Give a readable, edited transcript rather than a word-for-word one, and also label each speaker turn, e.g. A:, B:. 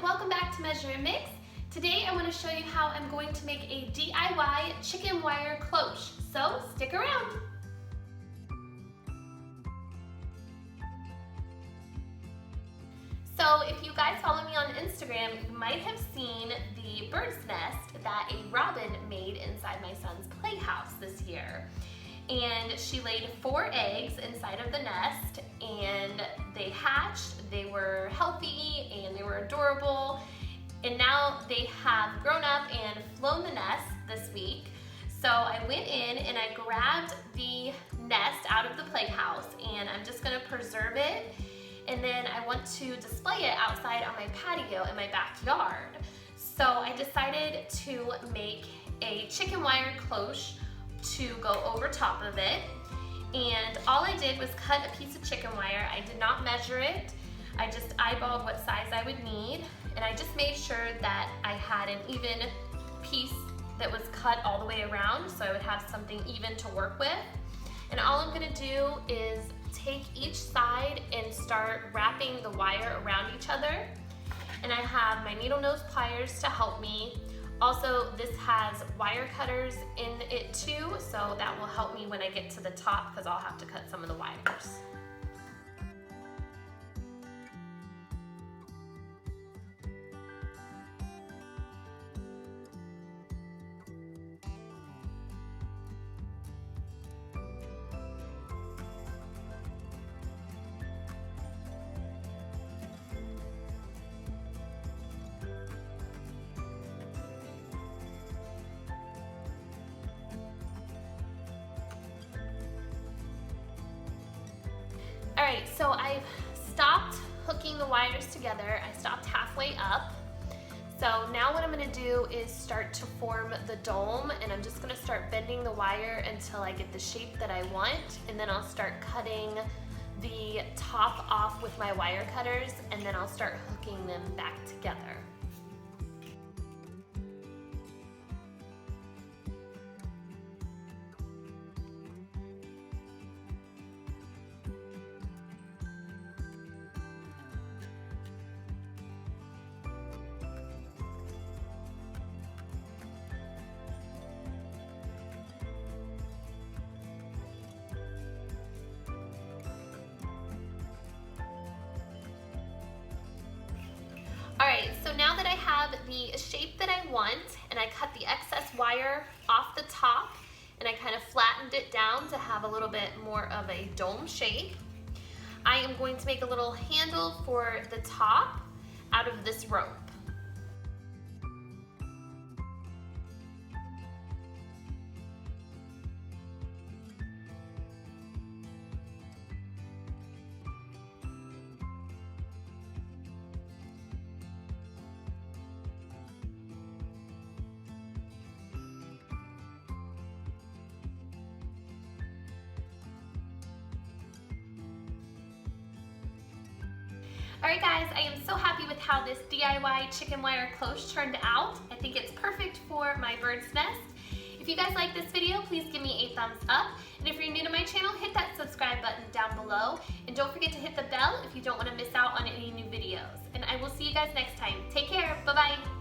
A: welcome back to Measuremix. Today I want to show you how I'm going to make a DIY chicken wire cloche, so stick around. So if you guys follow me on Instagram, you might have seen the bird's nest that a robin made inside my son's playhouse this year. And she laid 4 eggs inside of the nest, and they hatched. They were healthy and they were adorable, and now they have grown up and flown the nest this week. So I went in and I grabbed the nest out of the playhouse, and I'm just gonna preserve it, and then I want to display it outside on my patio in my backyard. So I decided to make a chicken wire cloche to go over top of it, and all I did was cut a piece of chicken wire. I did not measure it. I just eyeballed what size I would need, and I just made sure that I had an even piece that was cut all the way around, so I would have something even to work with. And all I'm gonna do is take each side and start wrapping the wire around each other. And I have my needle nose pliers to help me. Also, this has wire cutters in it too, so that will help me when I get to the top, because I'll have to cut some of the wires. Alright, so I've stopped hooking the wires together. I stopped halfway up. So now what I'm going to do is start to form the dome, and I'm just going to start bending the wire until I get the shape that I want, and then I'll start cutting the top off with my wire cutters, and then I'll start hooking them back together. Alright, so now that I have the shape that I want, and I cut the excess wire off the top, and I kind of flattened it down to have a little bit more of a dome shape, I am going to make a little handle for the top out of this rope. Alright guys, I am so happy with how this DIY chicken wire cloche turned out. I think it's perfect for my bird's nest. If you guys like this video, please give me a thumbs up. And if you're new to my channel, hit that subscribe button down below. And don't forget to hit the bell if you don't want to miss out on any new videos. And I will see you guys next time. Take care. Bye-bye.